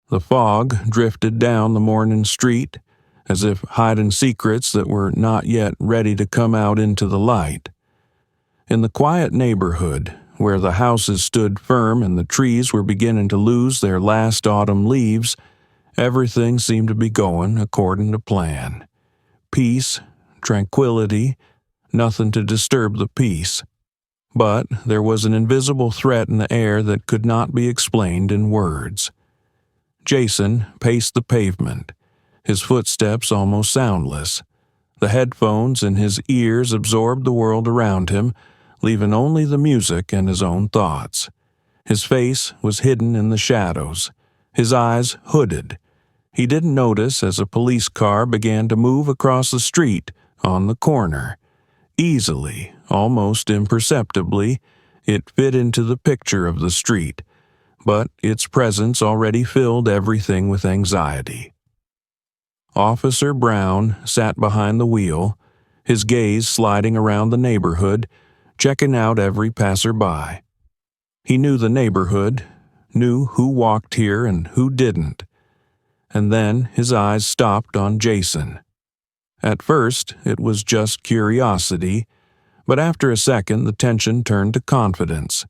The fog drifted down the morning street, as if hiding secrets that were not yet ready to come out into the light. In the quiet neighborhood, where the houses stood firm and the trees were beginning to lose their last autumn leaves, everything seemed to be going according to plan. Peace, tranquility, nothing to disturb the peace. But there was an invisible threat in the air that could not be explained in words. Jason paced the pavement, his footsteps almost soundless. The headphones in his ears absorbed the world around him, leaving only the music and his own thoughts. His face was hidden in the shadows, his eyes hooded. He didn't notice as a police car began to move across the street on the corner. Easily, almost imperceptibly, it fit into the picture of the street, but its presence already filled everything with anxiety. Officer Brown sat behind the wheel, his gaze sliding around the neighborhood, checking out every passerby. He knew the neighborhood, knew who walked here and who didn't. And then his eyes stopped on Jason. At first, it was just curiosity, but after a second the tension turned to confidence.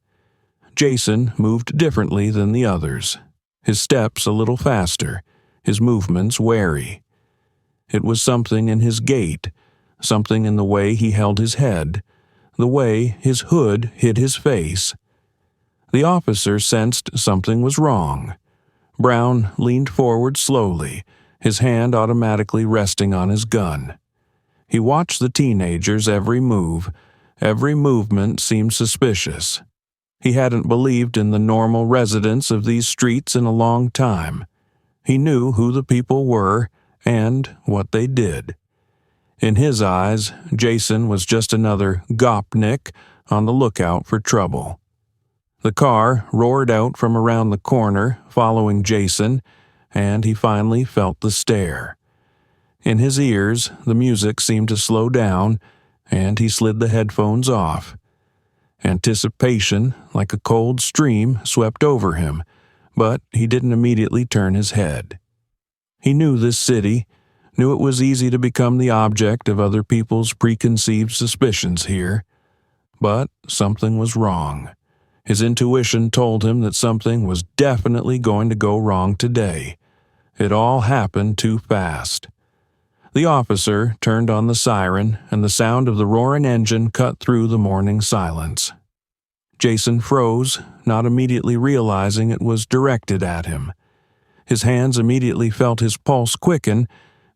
Jason moved differently than the others, his steps a little faster, his movements wary. It was something in his gait, something in the way he held his head, the way his hood hid his face. The officer sensed something was wrong. Brown leaned forward slowly, his hand automatically resting on his gun. He watched the teenager's every move. Every movement seemed suspicious. He hadn't believed in the normal residents of these streets in a long time. He knew who the people were and what they did. In his eyes, Jason was just another gopnik on the lookout for trouble. The car roared out from around the corner, following Jason, and he finally felt the stare. In his ears, the music seemed to slow down, and he slid the headphones off. Anticipation, like a cold stream, swept over him, but he didn't immediately turn his head. He knew this city, knew it was easy to become the object of other people's preconceived suspicions here. But something was wrong. His intuition told him that something was definitely going to go wrong today. It all happened too fast. The officer turned on the siren, and the sound of the roaring engine cut through the morning silence. Jason froze, not immediately realizing it was directed at him. His hands immediately felt his pulse quicken,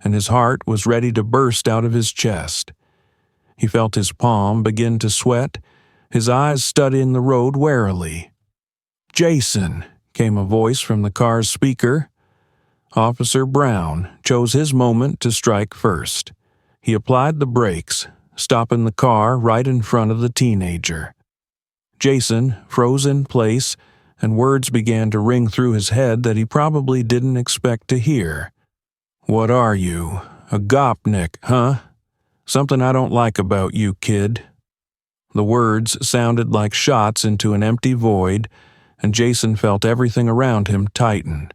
and his heart was ready to burst out of his chest. He felt his palm begin to sweat, his eyes studying the road warily. "Jason," came a voice from the car's speaker. Officer Brown chose his moment to strike first. He applied the brakes, stopping the car right in front of the teenager. Jason froze in place, and words began to ring through his head that he probably didn't expect to hear. "What are you? A gopnik, huh? Something I don't like about you, kid." The words sounded like shots into an empty void, and Jason felt everything around him tighten.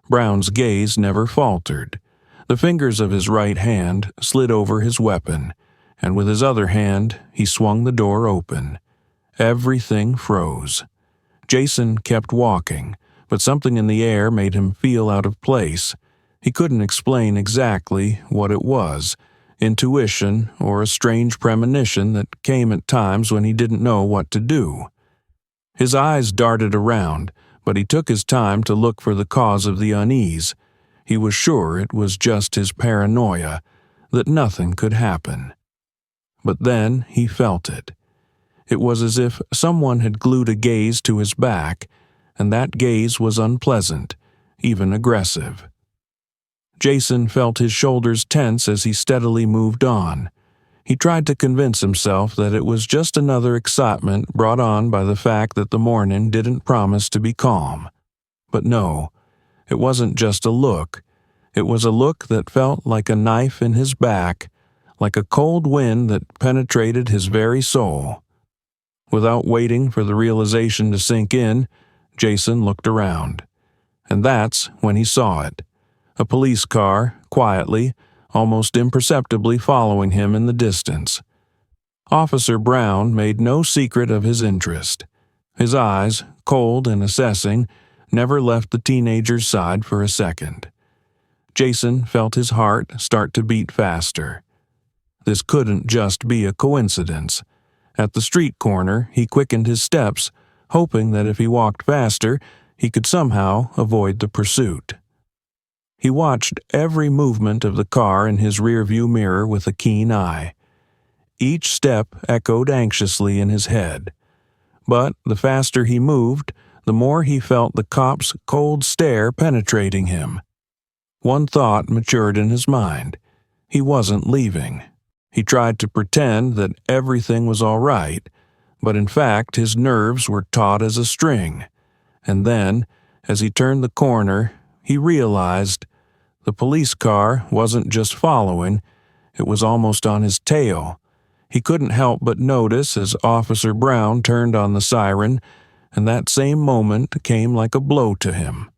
Brown's gaze never faltered. The fingers of his right hand slid over his weapon, and with his other hand he swung the door open. Everything froze. Jason kept walking, but something in the air made him feel out of place. He couldn't explain exactly what it was, intuition or a strange premonition that came at times when he didn't know what to do. His eyes darted around, but he took his time to look for the cause of the unease. He was sure it was just his paranoia, that nothing could happen. But then he felt it. It was as if someone had glued a gaze to his back, and that gaze was unpleasant, even aggressive. Jason felt his shoulders tense as he steadily moved on. He tried to convince himself that it was just another excitement brought on by the fact that the morning didn't promise to be calm. But no, it wasn't just a look. It was a look that felt like a knife in his back, like a cold wind that penetrated his very soul. Without waiting for the realization to sink in, Jason looked around. And that's when he saw it. A police car, quietly, almost imperceptibly following him in the distance. Officer Brown made no secret of his interest. His eyes, cold and assessing, never left the teenager's side for a second. Jason felt his heart start to beat faster. This couldn't just be a coincidence. At the street corner, he quickened his steps, hoping that if he walked faster, he could somehow avoid the pursuit. He watched every movement of the car in his rearview mirror with a keen eye. Each step echoed anxiously in his head. But the faster he moved, the more he felt the cop's cold stare penetrating him. One thought matured in his mind. He wasn't leaving. He tried to pretend that everything was all right, but in fact his nerves were taut as a string. And then, as he turned the corner, he realized the police car wasn't just following, it was almost on his tail. He couldn't help but notice as Officer Brown turned on the siren, and that same moment came like a blow to him.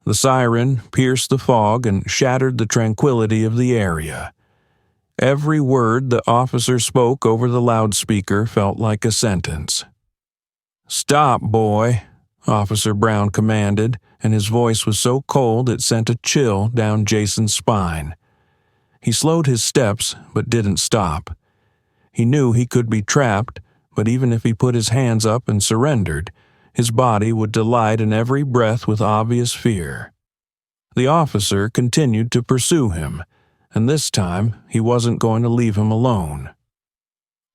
The siren pierced the fog and shattered the tranquility of the area. Every word the officer spoke over the loudspeaker felt like a sentence. "Stop, boy," Officer Brown commanded, and his voice was so cold it sent a chill down Jason's spine. He slowed his steps, but didn't stop. He knew he could be trapped, but even if he put his hands up and surrendered, his body would delight in every breath with obvious fear. The officer continued to pursue him, and this time he wasn't going to leave him alone.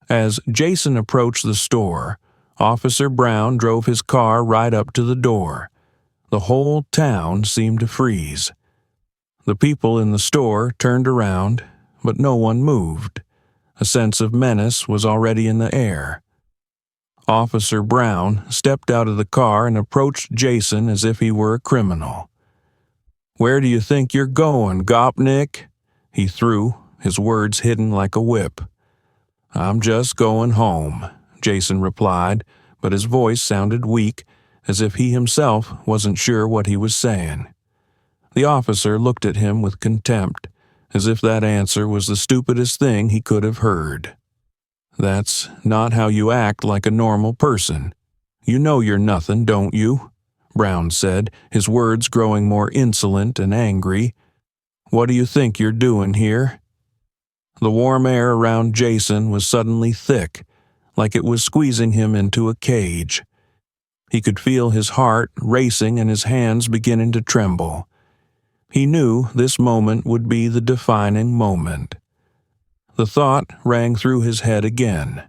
As Jason approached the store, Officer Brown drove his car right up to the door. The whole town seemed to freeze. The people in the store turned around, but no one moved. A sense of menace was already in the air. Officer Brown stepped out of the car and approached Jason as if he were a criminal. "Where do you think you're going, Gopnik?" he threw, his words hidden like a whip. "I'm just going home," Jason replied, but his voice sounded weak, as if he himself wasn't sure what he was saying. The officer looked at him with contempt, as if that answer was the stupidest thing he could have heard. "That's not how you act like a normal person. You know you're nothing, don't you?" Brown said, his words growing more insolent and angry. "What do you think you're doing here?" The warm air around Jason was suddenly thick, like it was squeezing him into a cage. He could feel his heart racing and his hands beginning to tremble. He knew this moment would be the defining moment. The thought rang through his head again.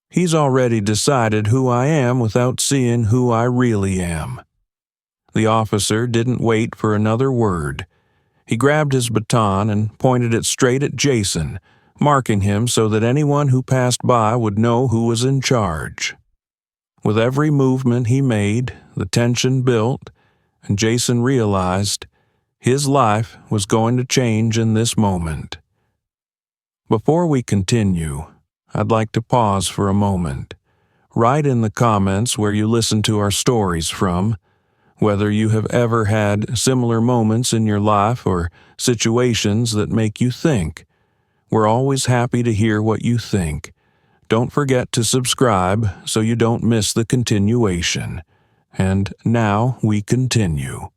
"He's already decided who I am without seeing who I really am." The officer didn't wait for another word. He grabbed his baton and pointed it straight at Jason, marking him so that anyone who passed by would know who was in charge. With every movement he made, the tension built, and Jason realized his life was going to change in this moment. Before we continue, I'd like to pause for a moment. Write in the comments where you listen to our stories from, whether you have ever had similar moments in your life or situations that make you think. We're always happy to hear what you think. Don't forget to subscribe so you don't miss the continuation. And now we continue.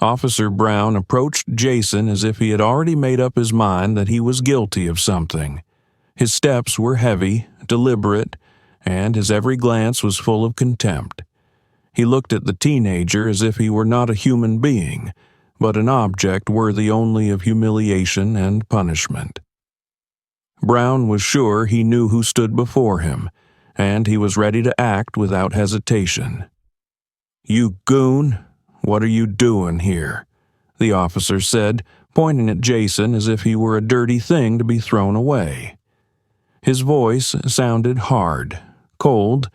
Officer Brown approached Jason as if he had already made up his mind that he was guilty of something. His steps were heavy, deliberate, and his every glance was full of contempt. He looked at the teenager as if he were not a human being, but an object worthy only of humiliation and punishment. Brown was sure he knew who stood before him, and he was ready to act without hesitation. "You goon, what are you doing here?" the officer said, pointing at Jason as if he were a dirty thing to be thrown away. His voice sounded hard, cold,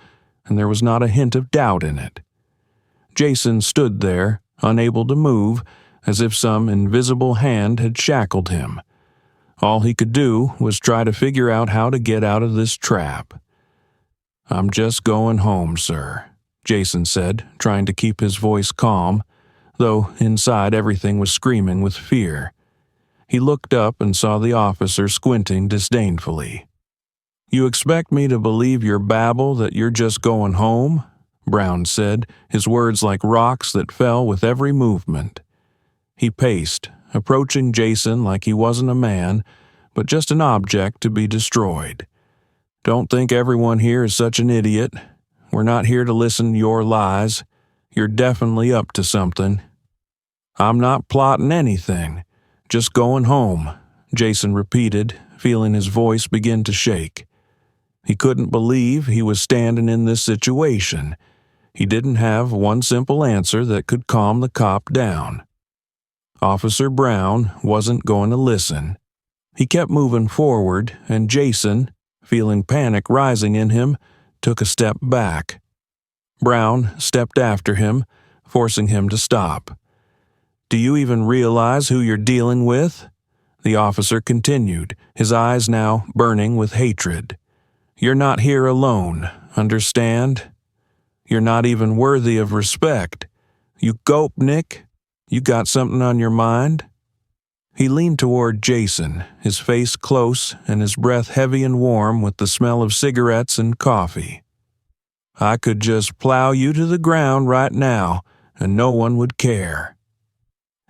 and there was not a hint of doubt in it. Jason stood there, unable to move, as if some invisible hand had shackled him. All he could do was try to figure out how to get out of this trap. "I'm just going home, sir," Jason said, trying to keep his voice calm. though inside everything was screaming with fear. He looked up and saw the officer squinting disdainfully. "You expect me to believe your babble that you're just going home?" Brown said, his words like rocks that fell with every movement. He paced, approaching Jason like he wasn't a man, but just an object to be destroyed. "Don't think everyone here is such an idiot. We're not here to listen to your lies. You're definitely up to something." "I'm not plotting anything. Just going home," Jason repeated, feeling his voice begin to shake. He couldn't believe he was standing in this situation. He didn't have one simple answer that could calm the cop down. Officer Brown wasn't going to listen. He kept moving forward, and Jason, feeling panic rising in him, took a step back. Brown stepped after him, forcing him to stop. "Do you even realize who you're dealing with?" The officer continued, his eyes now burning with hatred. "You're not here alone, understand? You're not even worthy of respect. You gopnik? You got something on your mind?" He leaned toward Jason, his face close and his breath heavy and warm with the smell of cigarettes and coffee. "I could just plow you to the ground right now, and no one would care."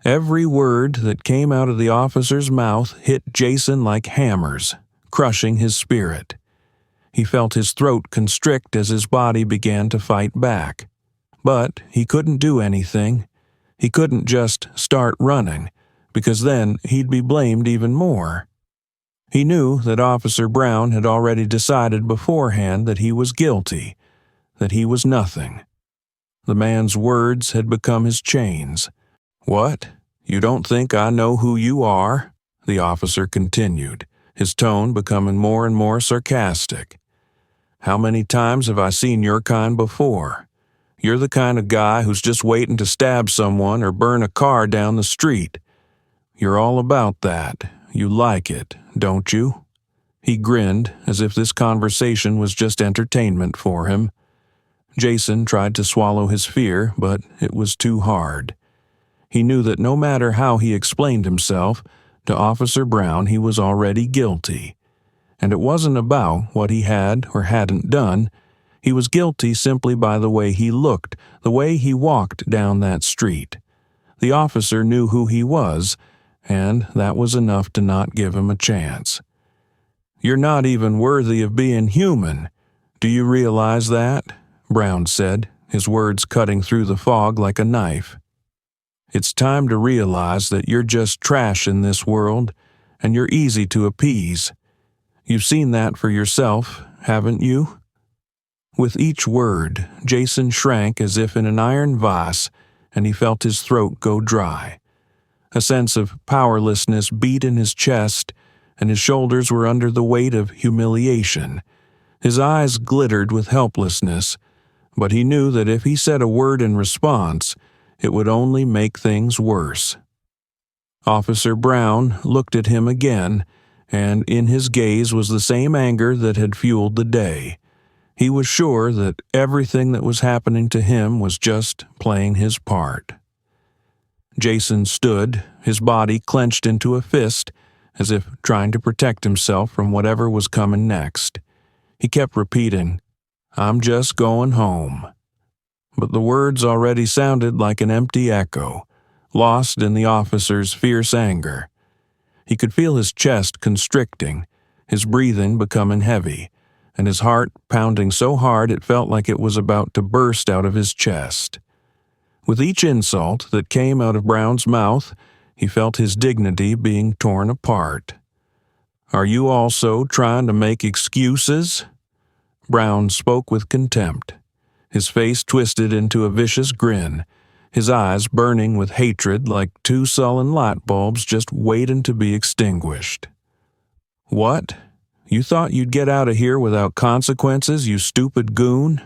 Every word that came out of the officer's mouth hit Jason like hammers, crushing his spirit. He felt his throat constrict as his body began to fight back. But he couldn't do anything. He couldn't just start running, because then he'd be blamed even more. He knew that Officer Brown had already decided beforehand that he was guilty, that he was nothing. The man's words had become his chains. "What? You don't think I know who you are?" the officer continued, his tone becoming more and more sarcastic. "How many times have I seen your kind before? You're the kind of guy who's just waiting to stab someone or burn a car down the street. You're all about that. You like it, don't you?" He grinned, as if this conversation was just entertainment for him. Jason tried to swallow his fear, but it was too hard. He knew that no matter how he explained himself, to Officer Brown he was already guilty. And it wasn't about what he had or hadn't done. He was guilty simply by the way he looked, the way he walked down that street. The officer knew who he was, and that was enough to not give him a chance. "You're not even worthy of being human. Do you realize that?" Brown said, his words cutting through the fog like a knife. "It's time to realize that you're just trash in this world, and you're easy to appease. You've seen that for yourself, haven't you?" With each word, Jason shrank as if in an iron vise, and he felt his throat go dry. A sense of powerlessness beat in his chest, and his shoulders were under the weight of humiliation. His eyes glittered with helplessness, but he knew that if he said a word in response, it would only make things worse. Officer Brown looked at him again, and in his gaze was the same anger that had fueled the day. He was sure that everything that was happening to him was just playing his part. Jason stood, his body clenched into a fist, as if trying to protect himself from whatever was coming next. He kept repeating, "I'm just going home." But the words already sounded like an empty echo, lost in the officer's fierce anger. He could feel his chest constricting, his breathing becoming heavy, and his heart pounding so hard it felt like it was about to burst out of his chest. With each insult that came out of Brown's mouth, he felt his dignity being torn apart. "Are you also trying to make excuses?" Brown spoke with contempt, his face twisted into a vicious grin, his eyes burning with hatred like two sullen light bulbs just waiting to be extinguished. "What? You thought you'd get out of here without consequences, you stupid goon?"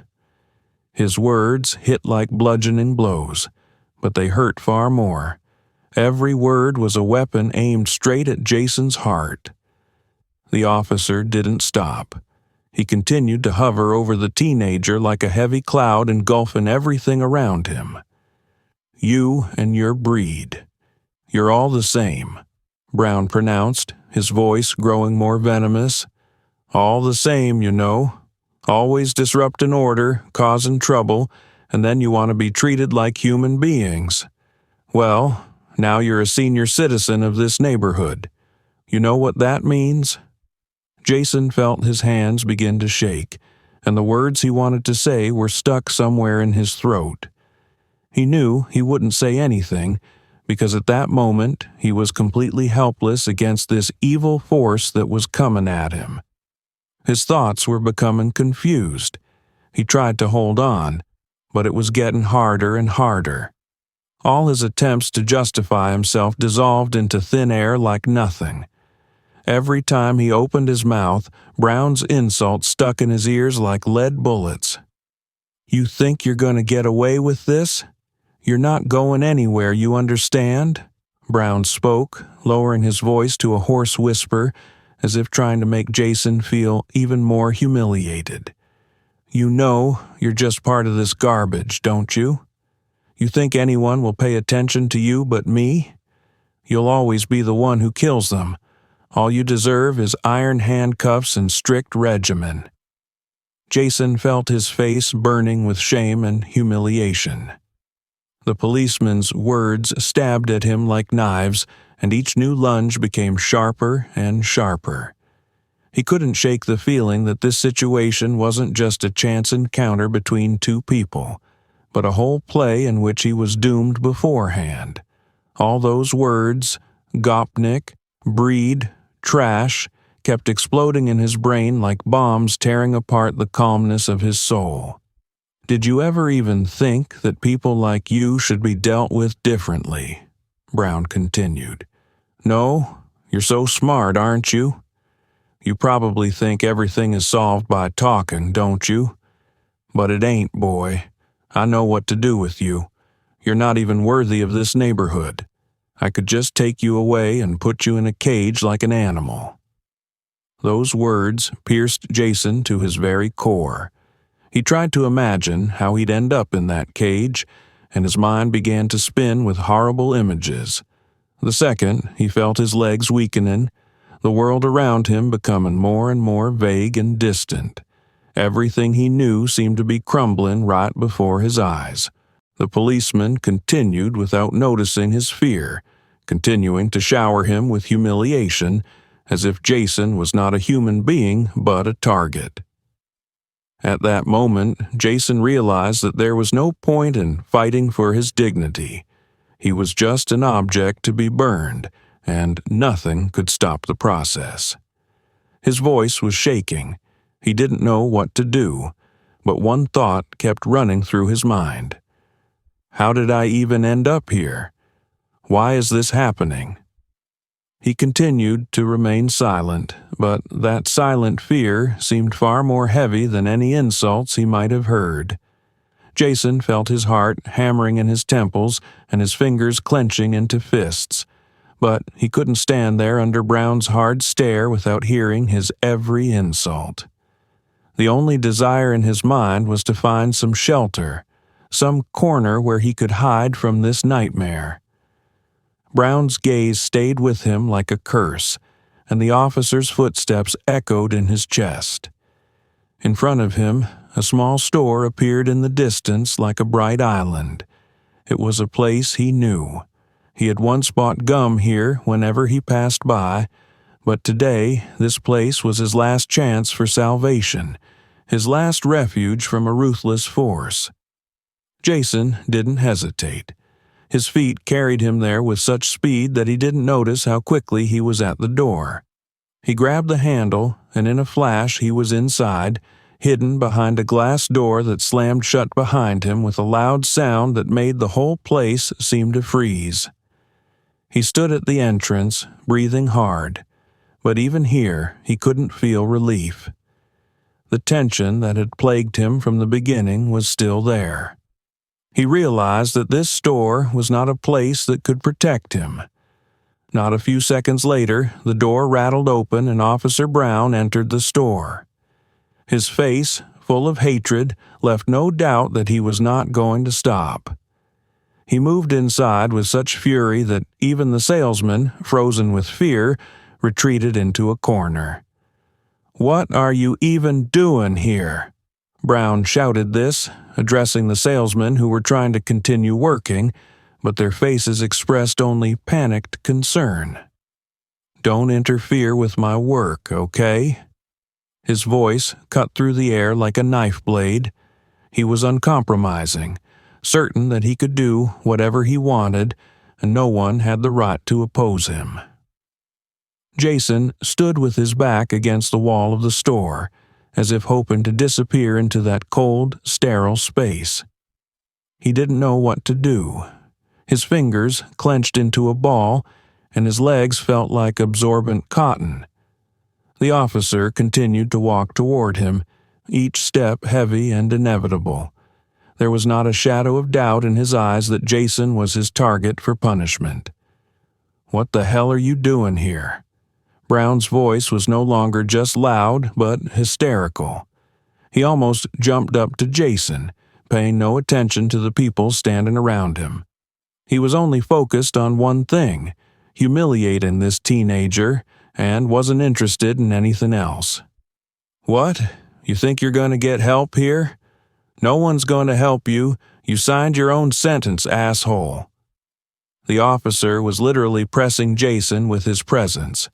His words hit like bludgeoning blows, but they hurt far more. Every word was a weapon aimed straight at Jason's heart. The officer didn't stop. He continued to hover over the teenager like a heavy cloud engulfing everything around him. You and your breed. You're all the same, Brown pronounced, his voice growing more venomous. All the same, you know. Always disrupting order, causing trouble, and then you want to be treated like human beings. Well, now you're a senior citizen of this neighborhood. You know what that means? Jason felt his hands begin to shake, and the words he wanted to say were stuck somewhere in his throat. He knew he wouldn't say anything, because at that moment he was completely helpless against this evil force that was coming at him. His thoughts were becoming confused. He tried to hold on, but it was getting harder and harder. All his attempts to justify himself dissolved into thin air like nothing. Every time he opened his mouth, Brown's insult stuck in his ears like lead bullets. You think you're going to get away with this? You're not going anywhere, you understand? Brown spoke, lowering his voice to a hoarse whisper, as if trying to make Jason feel even more humiliated. You know you're just part of this garbage, don't you? You think anyone will pay attention to you but me? You'll always be the one who kills them. All you deserve is iron handcuffs and strict regimen. Jason felt his face burning with shame and humiliation. The policeman's words stabbed at him like knives, and each new lunge became sharper and sharper. He couldn't shake the feeling that this situation wasn't just a chance encounter between two people, but a whole play in which he was doomed beforehand. All those words, Gopnik, breed, trash, kept exploding in his brain like bombs tearing apart the calmness of his soul. Did you ever even think that people like you should be dealt with differently? Brown continued. No, you're so smart, aren't you? You probably think everything is solved by talking, don't you? But it ain't, boy. I know what to do with you. You're not even worthy of this neighborhood. I could just take you away and put you in a cage like an animal. Those words pierced Jason to his very core. He tried to imagine how he'd end up in that cage, and his mind began to spin with horrible images. The second, he felt his legs weakening, the world around him becoming more and more vague and distant. Everything he knew seemed to be crumbling right before his eyes. The policeman continued without noticing his fear, continuing to shower him with humiliation, as if Jason was not a human being but a target. At that moment, Jason realized that there was no point in fighting for his dignity. He was just an object to be burned, and nothing could stop the process. His voice was shaking. He didn't know what to do, but one thought kept running through his mind. How did I even end up here? Why is this happening? He continued to remain silent, but that silent fear seemed far more heavy than any insults he might have heard. Jason felt his heart hammering in his temples and his fingers clenching into fists, but he couldn't stand there under Brown's hard stare without hearing his every insult. The only desire in his mind was to find some shelter, some corner where he could hide from this nightmare. Brown's gaze stayed with him like a curse, and the officer's footsteps echoed in his chest. In front of him, a small store appeared in the distance like a bright island. It was a place he knew. He had once bought gum here whenever he passed by, but today this place was his last chance for salvation, his last refuge from a ruthless force. Jason didn't hesitate. His feet carried him there with such speed that he didn't notice how quickly he was at the door. He grabbed the handle, and in a flash he was inside, hidden behind a glass door that slammed shut behind him with a loud sound that made the whole place seem to freeze. He stood at the entrance, breathing hard, but even here he couldn't feel relief. The tension that had plagued him from the beginning was still there. He realized that this store was not a place that could protect him. Not a few seconds later, the door rattled open and Officer Brown entered the store. His face, full of hatred, left no doubt that he was not going to stop. He moved inside with such fury that even the salesman, frozen with fear, retreated into a corner. "What are you even doing here?" Brown shouted this, addressing the salesmen who were trying to continue working, but their faces expressed only panicked concern. "Don't interfere with my work, okay?" His voice cut through the air like a knife blade. He was uncompromising, certain that he could do whatever he wanted, and no one had the right to oppose him. Jason stood with his back against the wall of the store, as if hoping to disappear into that cold, sterile space. He didn't know what to do. His fingers clenched into a ball, and his legs felt like absorbent cotton. The officer continued to walk toward him, each step heavy and inevitable. There was not a shadow of doubt in his eyes that Jason was his target for punishment. "What the hell are you doing here?" Brown's voice was no longer just loud, but hysterical. He almost jumped up to Jason, paying no attention to the people standing around him. He was only focused on one thing, humiliating this teenager, and wasn't interested in anything else. "What? You think you're going to get help here? No one's going to help you. You signed your own sentence, asshole." The officer was literally pressing Jason with his presence.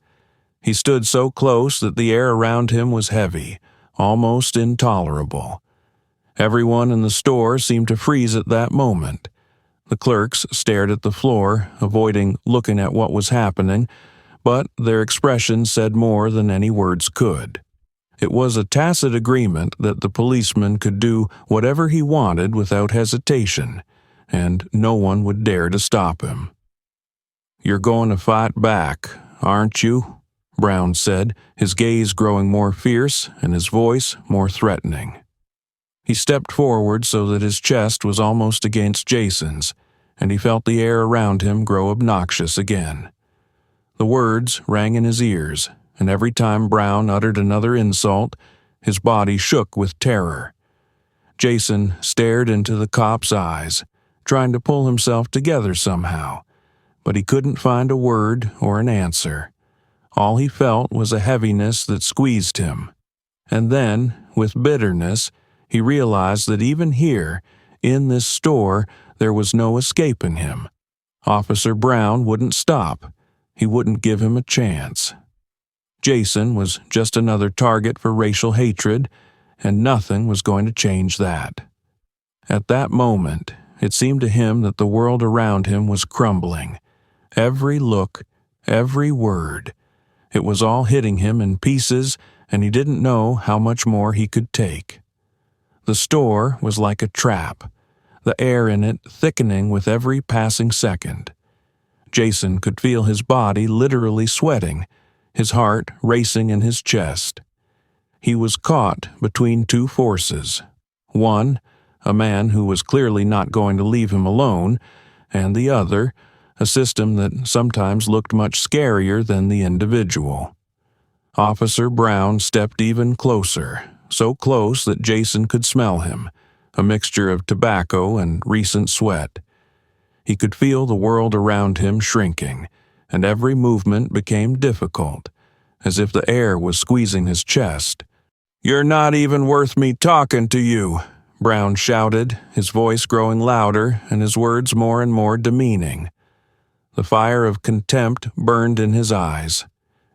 He stood so close that the air around him was heavy, almost intolerable. Everyone in the store seemed to freeze at that moment. The clerks stared at the floor, avoiding looking at what was happening, but their expressions said more than any words could. It was a tacit agreement that the policeman could do whatever he wanted without hesitation, and no one would dare to stop him. "You're going to fight back, aren't you?" Brown said, his gaze growing more fierce and his voice more threatening. He stepped forward so that his chest was almost against Jason's, and he felt the air around him grow obnoxious again. The words rang in his ears, and every time Brown uttered another insult, his body shook with terror. Jason stared into the cop's eyes, trying to pull himself together somehow, but he couldn't find a word or an answer. All he felt was a heaviness that squeezed him. And then, with bitterness, he realized that even here, in this store, there was no escaping him. Officer Brown wouldn't stop. He wouldn't give him a chance. Jason was just another target for racial hatred, and nothing was going to change that. At that moment, it seemed to him that the world around him was crumbling. Every look, every word. It was all hitting him in pieces, and he didn't know how much more he could take. The store was like a trap, the air in it thickening with every passing second. Jason could feel his body literally sweating, his heart racing in his chest. He was caught between two forces. One, a man who was clearly not going to leave him alone, and the other, a system that sometimes looked much scarier than the individual. Officer Brown stepped even closer, so close that Jason could smell him, a mixture of tobacco and recent sweat. He could feel the world around him shrinking, and every movement became difficult, as if the air was squeezing his chest. "You're not even worth me talking to you," Brown shouted, his voice growing louder and his words more and more demeaning. The fire of contempt burned in his eyes.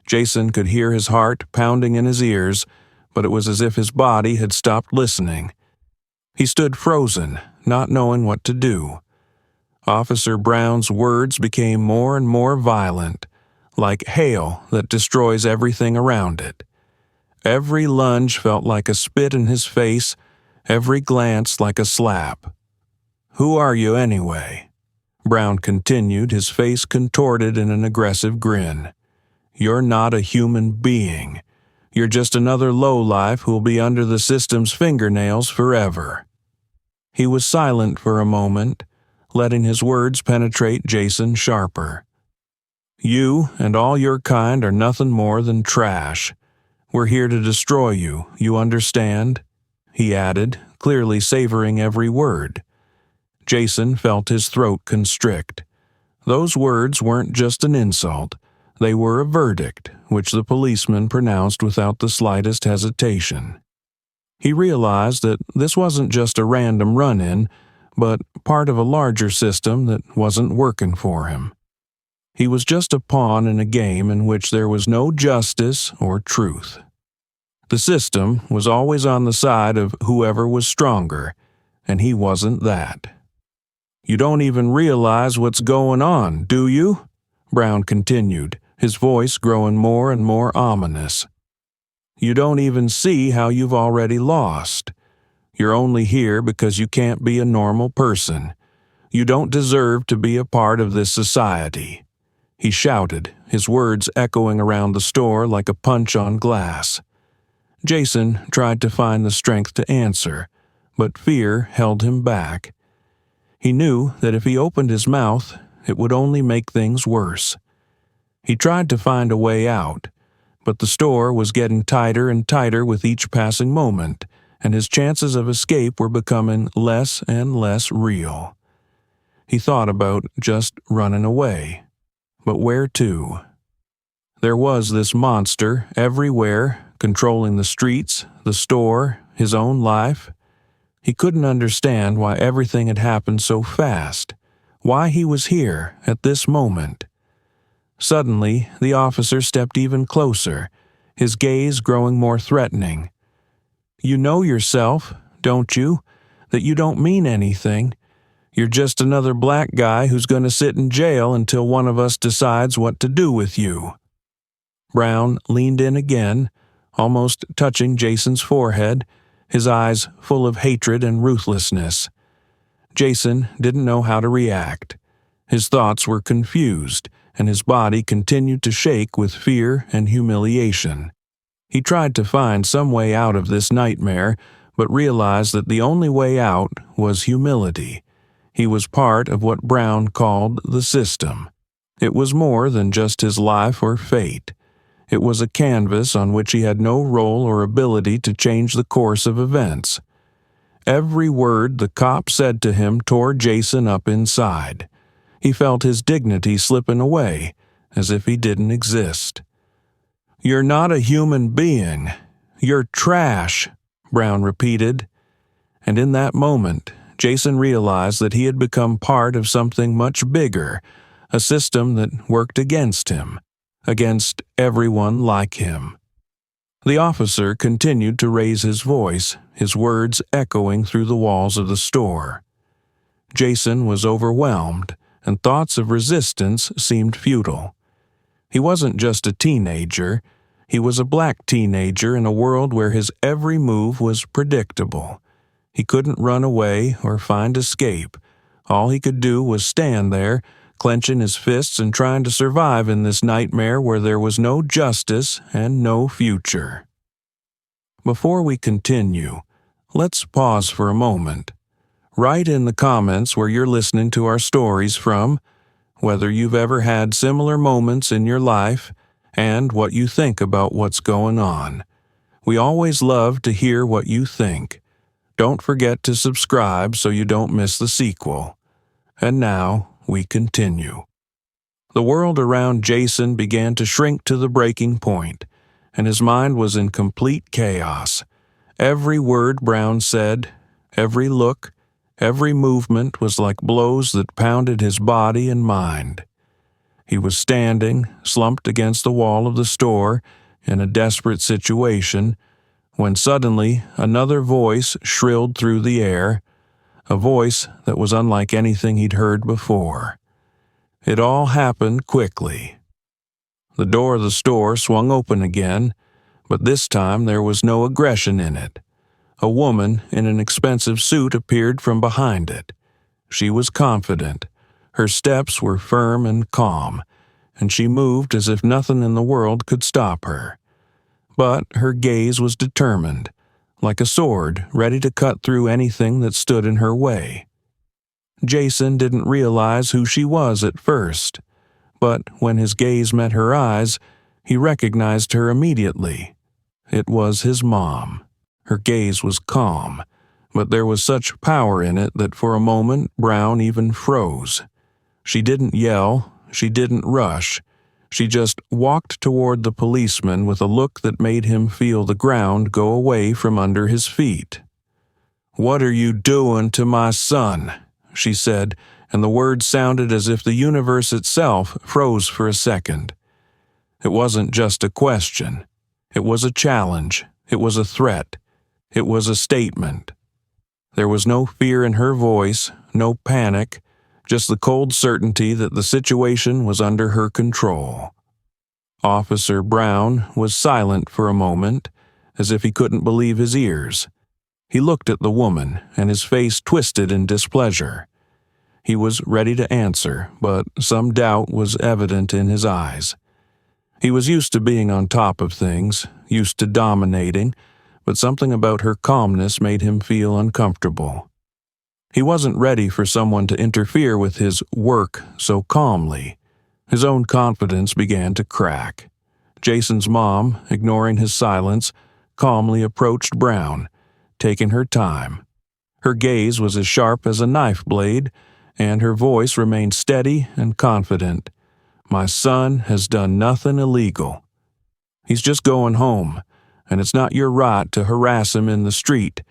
Jason could hear his heart pounding in his ears, but it was as if his body had stopped listening. He stood frozen, not knowing what to do. Officer Brown's words became more and more violent, like hail that destroys everything around it. Every lunge felt like a spit in his face, every glance like a slap. "Who are you anyway?" Brown continued, his face contorted in an aggressive grin. "You're not a human being. You're just another lowlife who'll be under the system's fingernails forever." He was silent for a moment, letting his words penetrate Jason sharper. "You and all your kind are nothing more than trash. We're here to destroy you, you understand?" he added, clearly savoring every word. Jason felt his throat constrict. Those words weren't just an insult. They were a verdict, which the policeman pronounced without the slightest hesitation. He realized that this wasn't just a random run-in, but part of a larger system that wasn't working for him. He was just a pawn in a game in which there was no justice or truth. The system was always on the side of whoever was stronger, and he wasn't that. "You don't even realize what's going on, do you?" Brown continued, his voice growing more and more ominous. "You don't even see how you've already lost. You're only here because you can't be a normal person. You don't deserve to be a part of this society." He shouted, his words echoing around the store like a punch on glass. Jason tried to find the strength to answer, but fear held him back. He knew that if he opened his mouth, it would only make things worse. He tried to find a way out, but the store was getting tighter and tighter with each passing moment, and his chances of escape were becoming less and less real. He thought about just running away. But where to? There was this monster everywhere, controlling the streets, the store, his own life. He couldn't understand why everything had happened so fast, why he was here at this moment. Suddenly, the officer stepped even closer, his gaze growing more threatening. "You know yourself, don't you, that you don't mean anything? You're just another black guy who's going to sit in jail until one of us decides what to do with you." Brown leaned in again, almost touching Jason's forehead, his eyes full of hatred and ruthlessness. Jason didn't know how to react. His thoughts were confused, and his body continued to shake with fear and humiliation. He tried to find some way out of this nightmare, but realized that the only way out was humility. He was part of what Brown called the system. It was more than just his life or fate. It was a canvas on which he had no role or ability to change the course of events. Every word the cop said to him tore Jason up inside. He felt his dignity slipping away, as if he didn't exist. "You're not a human being. You're trash," Brown repeated. And in that moment, Jason realized that he had become part of something much bigger, a system that worked against him, against everyone like him. The officer continued to raise his voice, his words echoing through the walls of the store. Jason was overwhelmed, and thoughts of resistance seemed futile. He wasn't just a teenager. He was a black teenager in a world where his every move was predictable. He couldn't run away or find escape. All he could do was stand there, clenching his fists and trying to survive in this nightmare where there was no justice and no future. Before we continue, let's pause for a moment. Write in the comments where you're listening to our stories from, whether you've ever had similar moments in your life, and what you think about what's going on. We always love to hear what you think. Don't forget to subscribe so you don't miss the sequel. And now, we continue. The world around Jason began to shrink to the breaking point, and his mind was in complete chaos. Every word Brown said, every look, every movement was like blows that pounded his body and mind. He was standing, slumped against the wall of the store, in a desperate situation, when suddenly another voice shrilled through the air, a voice that was unlike anything he'd heard before. It all happened quickly. The door of the store swung open again, but this time there was no aggression in it. A woman in an expensive suit appeared from behind it. She was confident. Her steps were firm and calm, and she moved as if nothing in the world could stop her. But her gaze was determined, like a sword ready to cut through anything that stood in her way. Jason didn't realize who she was at first, but when his gaze met her eyes, he recognized her immediately. It was his mom. Her gaze was calm, but there was such power in it that for a moment Brown even froze. She didn't yell, she didn't rush. She just walked toward the policeman with a look that made him feel the ground go away from under his feet. "What are you doing to my son?" she said, and the words sounded as if the universe itself froze for a second. It wasn't just a question. It was a challenge. It was a threat. It was a statement. There was no fear in her voice, no panic, just the cold certainty that the situation was under her control. Officer Brown was silent for a moment, as if he couldn't believe his ears. He looked at the woman, and his face twisted in displeasure. He was ready to answer, but some doubt was evident in his eyes. He was used to being on top of things, used to dominating, but something about her calmness made him feel uncomfortable. He wasn't ready for someone to interfere with his work so calmly. His own confidence began to crack. Jason's mom, ignoring his silence, calmly approached Brown, taking her time. Her gaze was as sharp as a knife blade, and her voice remained steady and confident. "My son has done nothing illegal. He's just going home, and it's not your right to harass him in the street,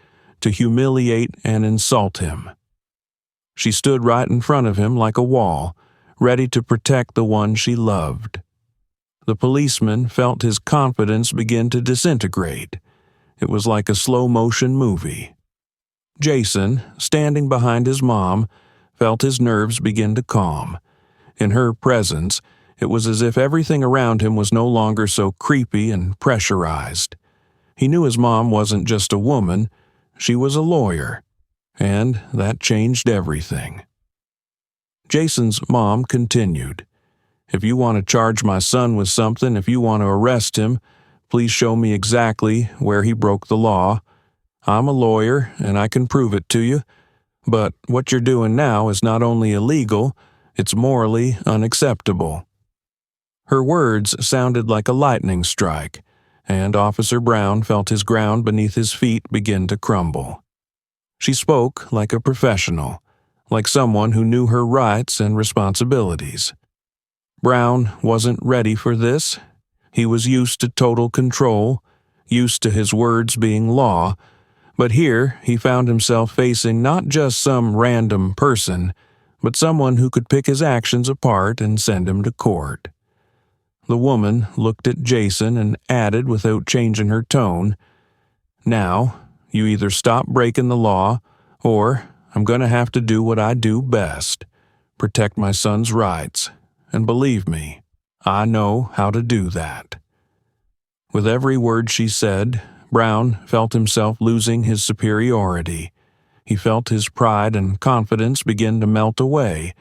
to humiliate and insult him." She stood right in front of him like a wall, ready to protect the one she loved. The policeman felt his confidence begin to disintegrate. It was like a slow-motion movie. Jason, standing behind his mom, felt his nerves begin to calm. In her presence, it was as if everything around him was no longer so creepy and pressurized. He knew his mom wasn't just a woman, she was a lawyer, and that changed everything. Jason's mom continued, "If you want to charge my son with something, if you want to arrest him, please show me exactly where he broke the law. I'm a lawyer, and I can prove it to you, but what you're doing now is not only illegal, it's morally unacceptable." Her words sounded like a lightning strike, and Officer Brown felt his ground beneath his feet begin to crumble. She spoke like a professional, like someone who knew her rights and responsibilities. Brown wasn't ready for this. He was used to total control, used to his words being law, but here he found himself facing not just some random person, but someone who could pick his actions apart and send him to court. The woman looked at Jason and added without changing her tone, "Now, you either stop breaking the law, or I'm going to have to do what I do best, protect my son's rights, and believe me, I know how to do that." With every word she said, Brown felt himself losing his superiority. He felt his pride and confidence begin to melt away,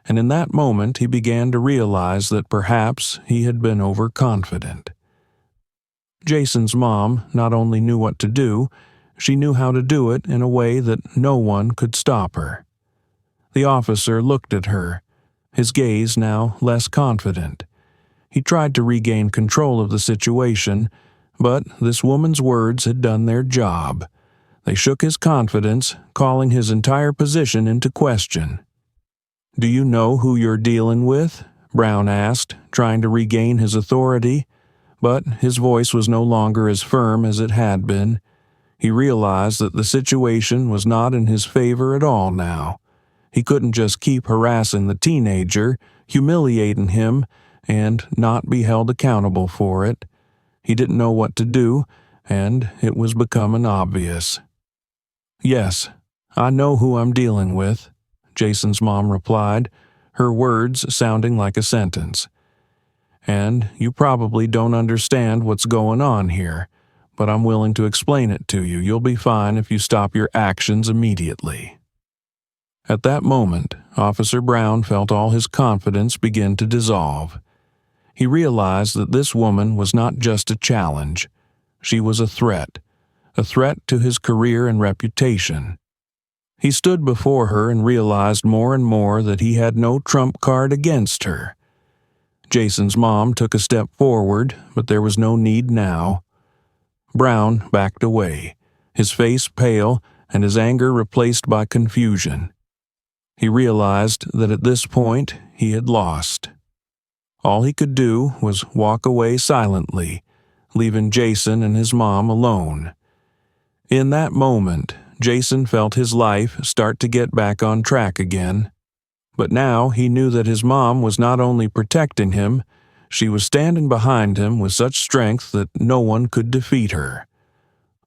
and in that moment he began to realize that perhaps he had been overconfident. Jason's mom not only knew what to do, she knew how to do it in a way that no one could stop her. The officer looked at her, his gaze now less confident. He tried to regain control of the situation, but this woman's words had done their job. They shook his confidence, calling his entire position into question. "Do you know who you're dealing with?" Brown asked, trying to regain his authority, but his voice was no longer as firm as it had been. He realized that the situation was not in his favor at all now. He couldn't just keep harassing the teenager, humiliating him, and not be held accountable for it. He didn't know what to do, and it was becoming obvious. "Yes, I know who I'm dealing with," Jason's mom replied, her words sounding like a sentence. "And you probably don't understand what's going on here, but I'm willing to explain it to you. You'll be fine if you stop your actions immediately." At that moment, Officer Brown felt all his confidence begin to dissolve. He realized that this woman was not just a challenge. She was a threat to his career and reputation. He stood before her and realized more and more that he had no trump card against her. Jason's mom took a step forward, but there was no need now. Brown backed away, his face pale and his anger replaced by confusion. He realized that at this point he had lost. All he could do was walk away silently, leaving Jason and his mom alone. In that moment, Jason felt his life start to get back on track again. But now he knew that his mom was not only protecting him, she was standing behind him with such strength that no one could defeat her.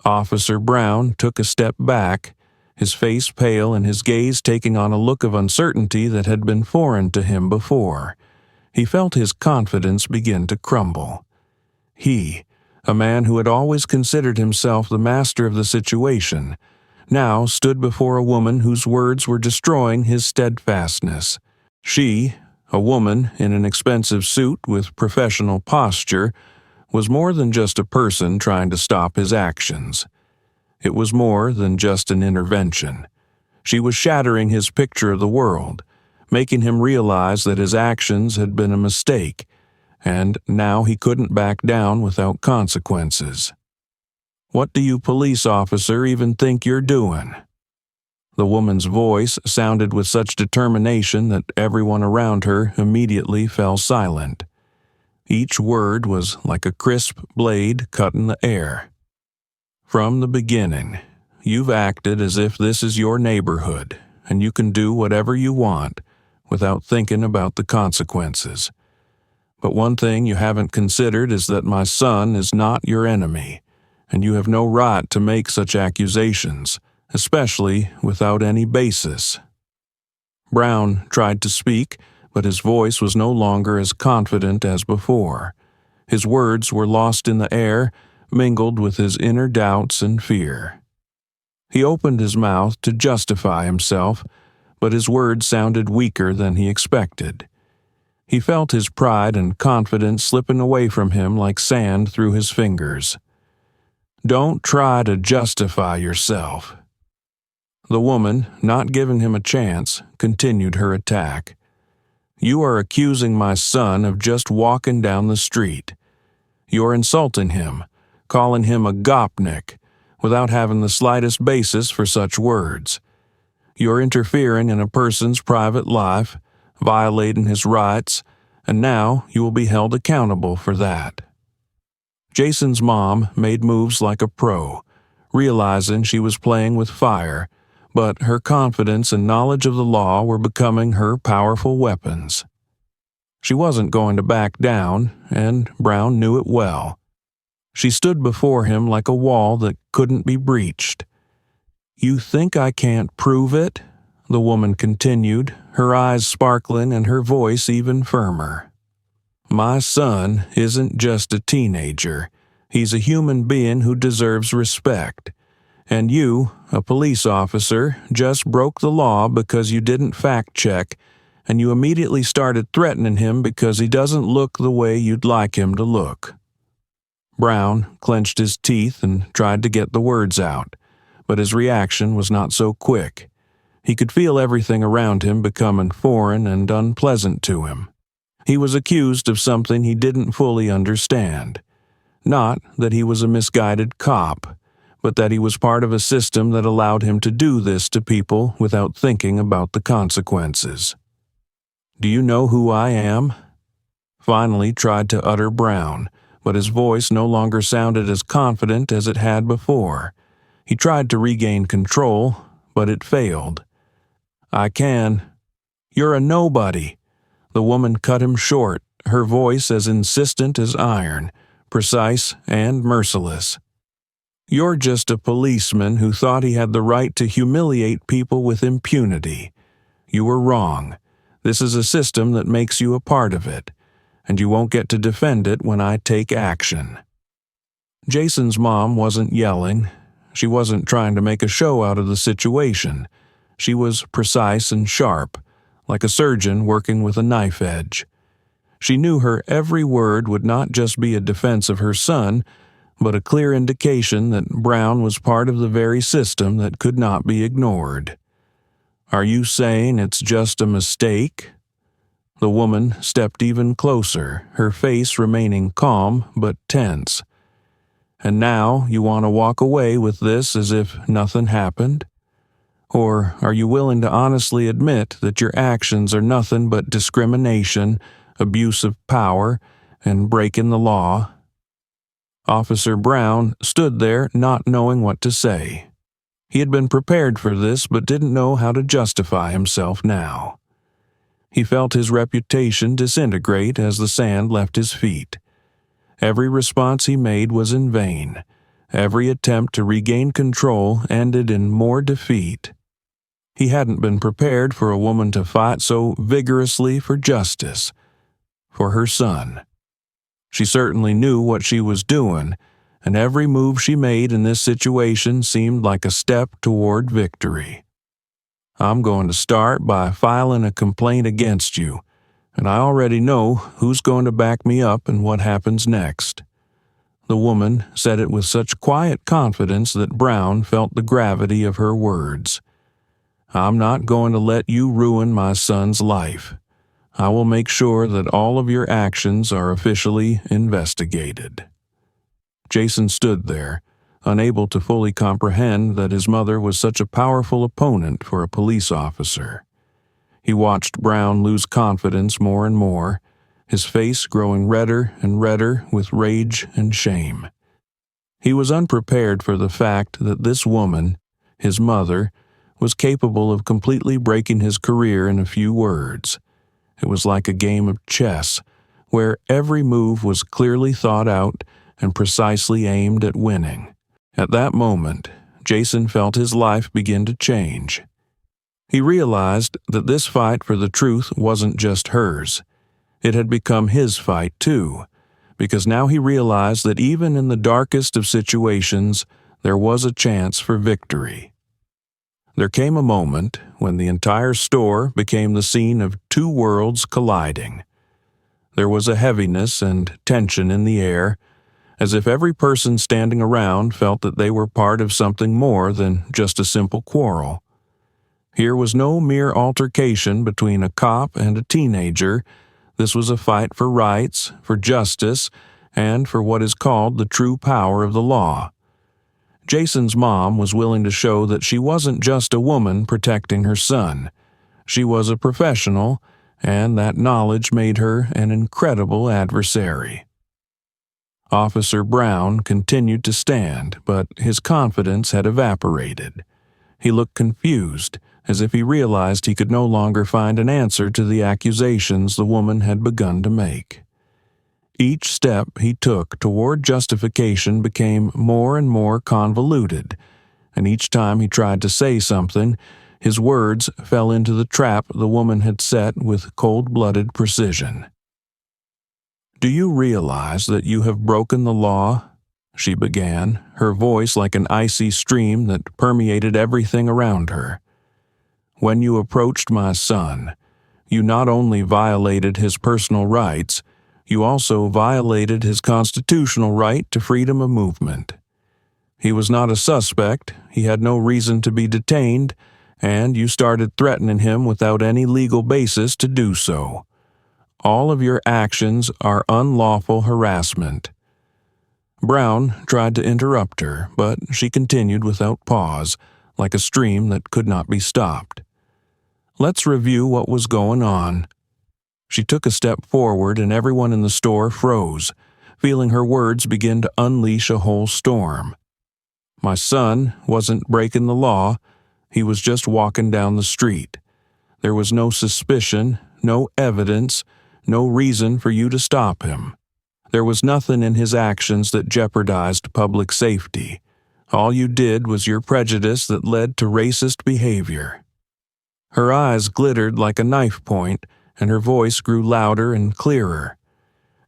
Officer Brown took a step back, his face pale and his gaze taking on a look of uncertainty that had been foreign to him before. He felt his confidence begin to crumble. He, a man who had always considered himself the master of the situation, now stood before a woman whose words were destroying his steadfastness. She, a woman in an expensive suit with professional posture, was more than just a person trying to stop his actions. It was more than just an intervention. She was shattering his picture of the world, making him realize that his actions had been a mistake, and now he couldn't back down without consequences. "What do you, police officer, even think you're doing?" The woman's voice sounded with such determination that everyone around her immediately fell silent. Each word was like a crisp blade cut in the air. "From the beginning, you've acted as if this is your neighborhood, and you can do whatever you want without thinking about the consequences. But one thing you haven't considered is that my son is not your enemy, and you have no right to make such accusations, especially without any basis." Brown tried to speak, but his voice was no longer as confident as before. His words were lost in the air, mingled with his inner doubts and fear. He opened his mouth to justify himself, but his words sounded weaker than he expected. He felt his pride and confidence slipping away from him like sand through his fingers. "Don't try to justify yourself." The woman, not giving him a chance, continued her attack. "You are accusing my son of just walking down the street. You're insulting him, calling him a gopnik, without having the slightest basis for such words. You're interfering in a person's private life, violating his rights, and now you will be held accountable for that." Jason's mom made moves like a pro, realizing she was playing with fire, but her confidence and knowledge of the law were becoming her powerful weapons. She wasn't going to back down, and Brown knew it well. She stood before him like a wall that couldn't be breached. "You think I can't prove it?" the woman continued, her eyes sparkling and her voice even firmer. "My son isn't just a teenager. He's a human being who deserves respect. And you, a police officer, just broke the law because you didn't fact-check, and you immediately started threatening him because he doesn't look the way you'd like him to look." Brown clenched his teeth and tried to get the words out, but his reaction was not so quick. He could feel everything around him becoming foreign and unpleasant to him. He was accused of something he didn't fully understand. Not that he was a misguided cop, but that he was part of a system that allowed him to do this to people without thinking about the consequences. "Do you know who I am?" finally tried to utter Brown, but his voice no longer sounded as confident as it had before. He tried to regain control, but it failed. "I can." "You're a nobody." The woman cut him short, her voice as insistent as iron, precise and merciless. "You're just a policeman who thought he had the right to humiliate people with impunity. You were wrong. This is a system that makes you a part of it, and you won't get to defend it when I take action." Jason's mom wasn't yelling. She wasn't trying to make a show out of the situation. She was precise and sharp, like a surgeon working with a knife edge. She knew her every word would not just be a defense of her son, but a clear indication that Brown was part of the very system that could not be ignored. "Are you saying it's just a mistake?" The woman stepped even closer, her face remaining calm but tense. "And now you want to walk away with this as if nothing happened?" Or are you willing to honestly admit that your actions are nothing but discrimination, abuse of power, and breaking the law? Officer Brown stood there not knowing what to say. He had been prepared for this but didn't know how to justify himself now. He felt his reputation disintegrate as the sand left his feet. Every response he made was in vain. Every attempt to regain control ended in more defeat. He hadn't been prepared for a woman to fight so vigorously for justice, for her son. She certainly knew what she was doing, and every move she made in this situation seemed like a step toward victory. I'm going to start by filing a complaint against you, and I already know who's going to back me up and what happens next. The woman said it with such quiet confidence that Brown felt the gravity of her words. I'm not going to let you ruin my son's life. I will make sure that all of your actions are officially investigated. Jason stood there, unable to fully comprehend that his mother was such a powerful opponent for a police officer. He watched Brown lose confidence more and more, his face growing redder and redder with rage and shame. He was unprepared for the fact that this woman, his mother, was capable of completely breaking his career in a few words. It was like a game of chess, where every move was clearly thought out and precisely aimed at winning. At that moment, Jason felt his life begin to change. He realized that this fight for the truth wasn't just hers. It had become his fight too, because now he realized that even in the darkest of situations, there was a chance for victory. There came a moment when the entire store became the scene of two worlds colliding. There was a heaviness and tension in the air, as if every person standing around felt that they were part of something more than just a simple quarrel. Here was no mere altercation between a cop and a teenager. This was a fight for rights, for justice, and for what is called the true power of the law. Jason's mom was willing to show that she wasn't just a woman protecting her son. She was a professional, and that knowledge made her an incredible adversary. Officer Brown continued to stand, but his confidence had evaporated. He looked confused, as if he realized he could no longer find an answer to the accusations the woman had begun to make. Each step he took toward justification became more and more convoluted, and each time he tried to say something, his words fell into the trap the woman had set with cold-blooded precision. "Do you realize that you have broken the law?" she began, her voice like an icy stream that permeated everything around her. "When you approached my son, you not only violated his personal rights, you also violated his constitutional right to freedom of movement. He was not a suspect, he had no reason to be detained, and you started threatening him without any legal basis to do so. All of your actions are unlawful harassment." Brown tried to interrupt her, but she continued without pause, like a stream that could not be stopped. "Let's review what was going on." She took a step forward and everyone in the store froze, feeling her words begin to unleash a whole storm. "My son wasn't breaking the law, he was just walking down the street. There was no suspicion, no evidence, no reason for you to stop him. There was nothing in his actions that jeopardized public safety. All you did was your prejudice that led to racist behavior." Her eyes glittered like a knife point, and her voice grew louder and clearer.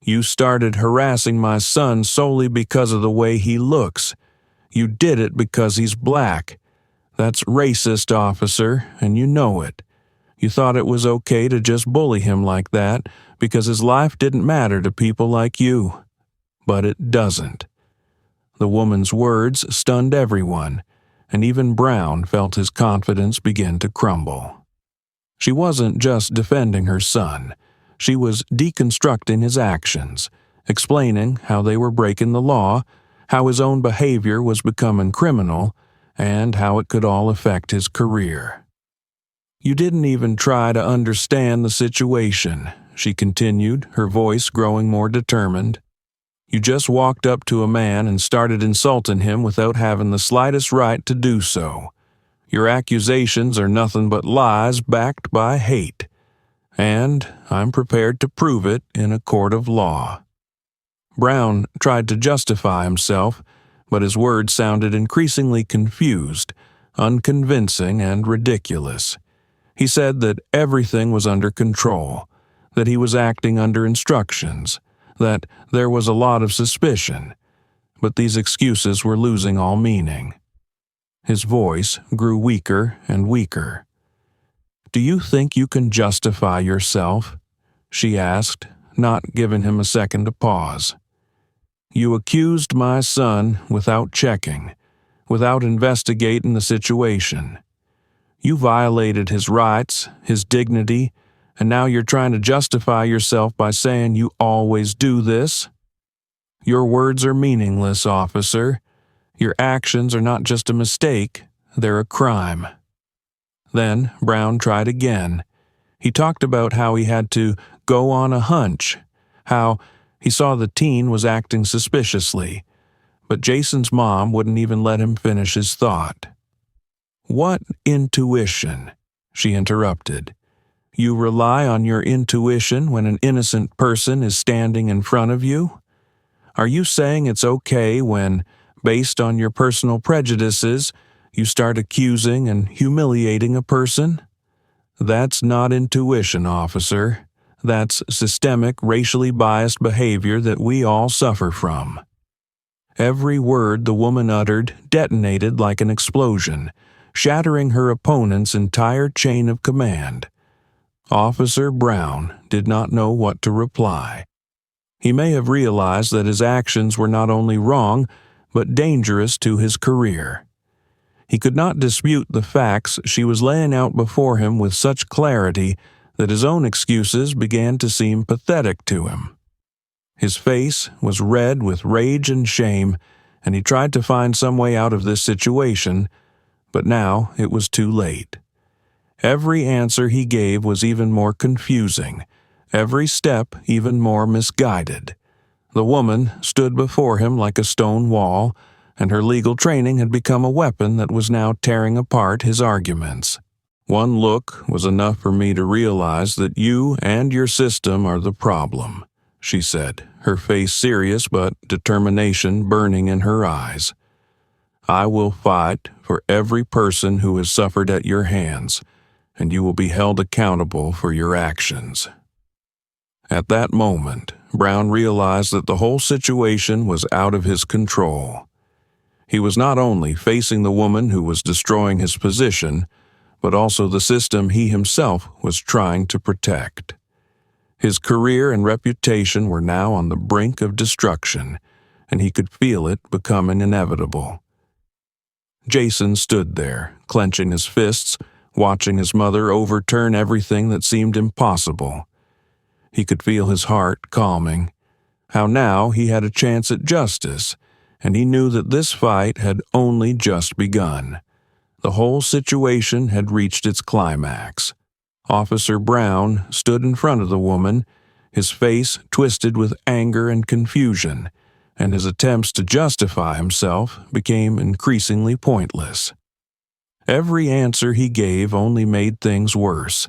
"You started harassing my son solely because of the way he looks. You did it because he's black. That's racist, officer, and you know it. You thought it was okay to just bully him like that because his life didn't matter to people like you. But it doesn't." The woman's words stunned everyone, and even Brown felt his confidence begin to crumble. She wasn't just defending her son. She was deconstructing his actions, explaining how they were breaking the law, how his own behavior was becoming criminal, and how it could all affect his career. "You didn't even try to understand the situation," she continued, her voice growing more determined. "You just walked up to a man and started insulting him without having the slightest right to do so. Your accusations are nothing but lies backed by hate, and I'm prepared to prove it in a court of law." Brown tried to justify himself, but his words sounded increasingly confused, unconvincing, and ridiculous. He said that everything was under control, that he was acting under instructions, that there was a lot of suspicion, but these excuses were losing all meaning. His voice grew weaker and weaker. "Do you think you can justify yourself?" she asked, not giving him a second to pause. "You accused my son without checking, without investigating the situation. You violated his rights, his dignity, and now you're trying to justify yourself by saying you always do this? Your words are meaningless, officer. Your actions are not just a mistake, they're a crime." Then Brown tried again. He talked about how he had to go on a hunch, how he saw the teen was acting suspiciously, but Jason's mom wouldn't even let him finish his thought. "What intuition?" she interrupted. "You rely on your intuition when an innocent person is standing in front of you? Are you saying it's okay when, based on your personal prejudices, you start accusing and humiliating a person? That's not intuition, officer. That's systemic, racially biased behavior that we all suffer from." Every word the woman uttered detonated like an explosion, shattering her opponent's entire chain of command. Officer Brown did not know what to reply. He may have realized that his actions were not only wrong, but dangerous to his career. He could not dispute the facts she was laying out before him with such clarity that his own excuses began to seem pathetic to him. His face was red with rage and shame, and he tried to find some way out of this situation, but now it was too late. Every answer he gave was even more confusing, every step even more misguided. The woman stood before him like a stone wall, and her legal training had become a weapon that was now tearing apart his arguments. "One look was enough for me to realize that you and your system are the problem," she said, her face serious but determination burning in her eyes. "I will fight for every person who has suffered at your hands, and you will be held accountable for your actions." At that moment, Brown realized that the whole situation was out of his control. He was not only facing the woman who was destroying his position, but also the system he himself was trying to protect. His career and reputation were now on the brink of destruction, and he could feel it becoming inevitable. Jason stood there, clenching his fists, watching his mother overturn everything that seemed impossible. He could feel his heart calming, how now he had a chance at justice, and he knew that this fight had only just begun. The whole situation had reached its climax. Officer Brown stood in front of the woman, his face twisted with anger and confusion, and his attempts to justify himself became increasingly pointless. Every answer he gave only made things worse,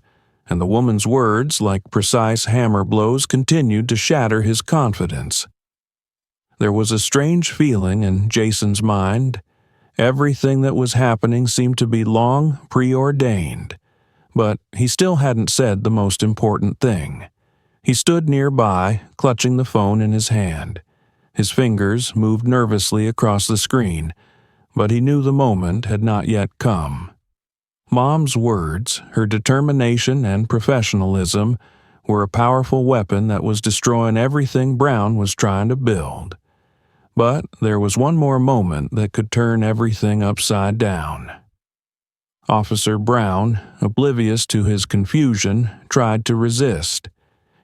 and the woman's words, like precise hammer blows, continued to shatter his confidence. There was a strange feeling in Jason's mind. Everything that was happening seemed to be long preordained, but he still hadn't said the most important thing. He stood nearby, clutching the phone in his hand. His fingers moved nervously across the screen, but he knew the moment had not yet come. Mom's words, her determination and professionalism, were a powerful weapon that was destroying everything Brown was trying to build. But there was one more moment that could turn everything upside down. Officer Brown, oblivious to his confusion, tried to resist.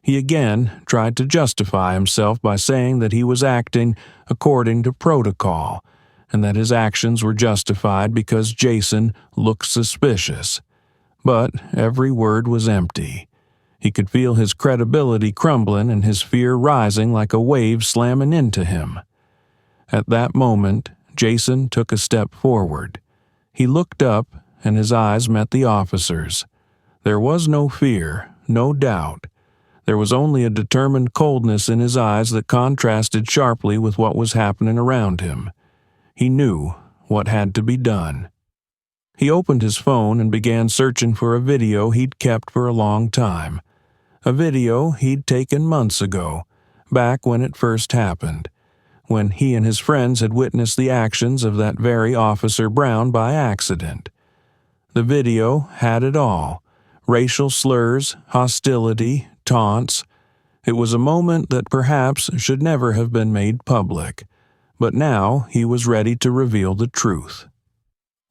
He again tried to justify himself by saying that he was acting according to protocol, and that his actions were justified because Jason looked suspicious. But every word was empty. He could feel his credibility crumbling and his fear rising like a wave slamming into him. At that moment, Jason took a step forward. He looked up, and his eyes met the officer's. There was no fear, no doubt. There was only a determined coldness in his eyes that contrasted sharply with what was happening around him. He knew what had to be done. He opened his phone and began searching for a video he'd kept for a long time. A video he'd taken months ago, back when it first happened, when he and his friends had witnessed the actions of that very Officer Brown by accident. The video had it all: racial slurs, hostility, taunts. It was a moment that perhaps should never have been made public, but now he was ready to reveal the truth.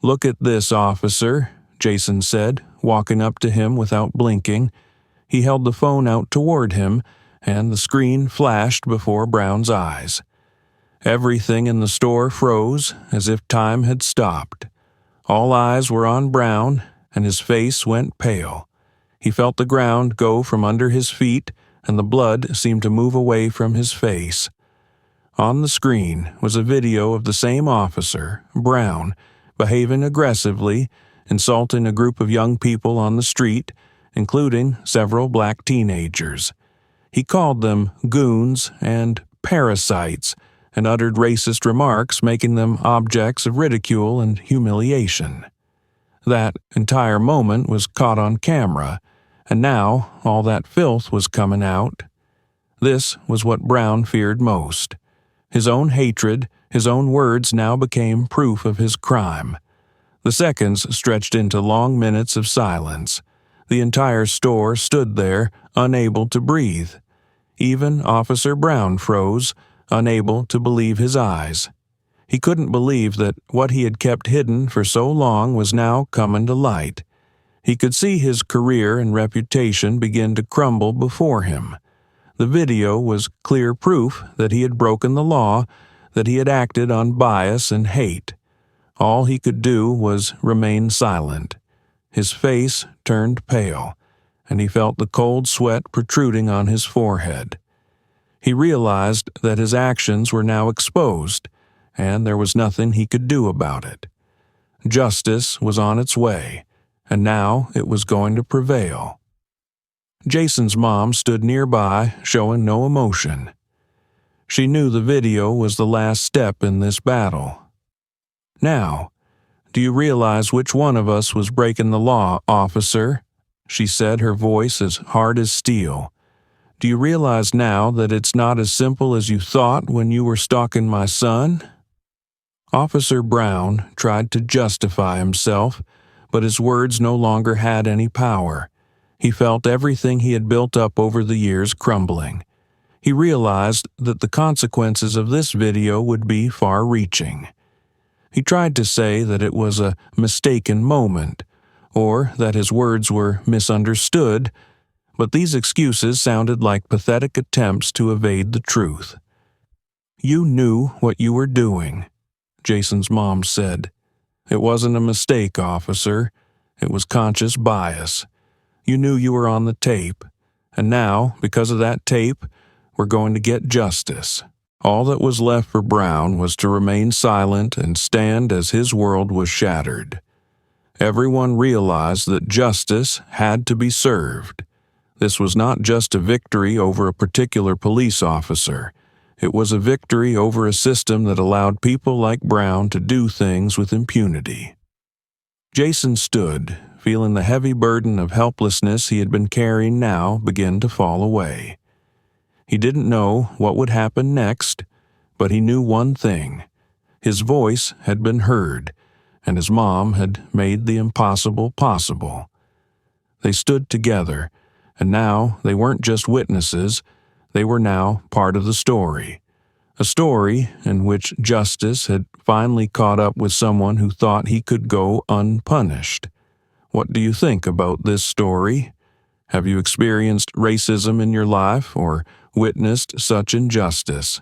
"Look at this, officer," Jason said, walking up to him without blinking. He held the phone out toward him, and the screen flashed before Brown's eyes. Everything in the store froze, as if time had stopped. All eyes were on Brown, and his face went pale. He felt the ground go from under his feet, and the blood seemed to move away from his face. On the screen was a video of the same officer, Brown, behaving aggressively, insulting a group of young people on the street, including several black teenagers. He called them goons and parasites, and uttered racist remarks, making them objects of ridicule and humiliation. That entire moment was caught on camera, and now all that filth was coming out. This was what Brown feared most. His own hatred, his own words now became proof of his crime. The seconds stretched into long minutes of silence. The entire store stood there, unable to breathe. Even Officer Brown froze, unable to believe his eyes. He couldn't believe that what he had kept hidden for so long was now coming to light. He could see his career and reputation begin to crumble before him. The video was clear proof that he had broken the law, that he had acted on bias and hate. All he could do was remain silent. His face turned pale, and he felt the cold sweat protruding on his forehead. He realized that his actions were now exposed, and there was nothing he could do about it. Justice was on its way, and now it was going to prevail. Jason's mom stood nearby, showing no emotion. She knew the video was the last step in this battle. "Now, do you realize which one of us was breaking the law, officer?" she said, her voice as hard as steel. "Do you realize now that it's not as simple as you thought when you were stalking my son?" Officer Brown tried to justify himself, but his words no longer had any power. He felt everything he had built up over the years crumbling. He realized that the consequences of this video would be far-reaching. He tried to say that it was a mistaken moment, or that his words were misunderstood, but these excuses sounded like pathetic attempts to evade the truth. "You knew what you were doing," Jason's mom said. "It wasn't a mistake, officer. It was conscious bias. You knew you were on the tape, and now, because of that tape, we're going to get justice." All that was left for Brown was to remain silent and stand as his world was shattered. Everyone realized that justice had to be served. This was not just a victory over a particular police officer. It was a victory over a system that allowed people like Brown to do things with impunity. Jason stood, feeling the heavy burden of helplessness he had been carrying now begin to fall away. He didn't know what would happen next, but he knew one thing. His voice had been heard, and his mom had made the impossible possible. They stood together, and now they weren't just witnesses, they were now part of the story. A story in which justice had finally caught up with someone who thought he could go unpunished. What do you think about this story? Have you experienced racism in your life or witnessed such injustice?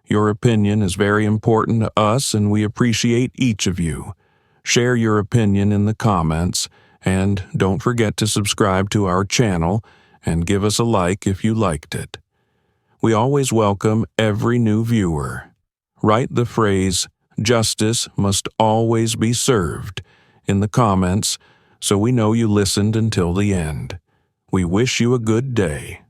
Your opinion is very important to us, and we appreciate each of you. Share your opinion in the comments, and don't forget to subscribe to our channel and give us a like if you liked it. We always welcome every new viewer. Write the phrase, "Justice must always be served," in the comments so we know you listened until the end. We wish you a good day.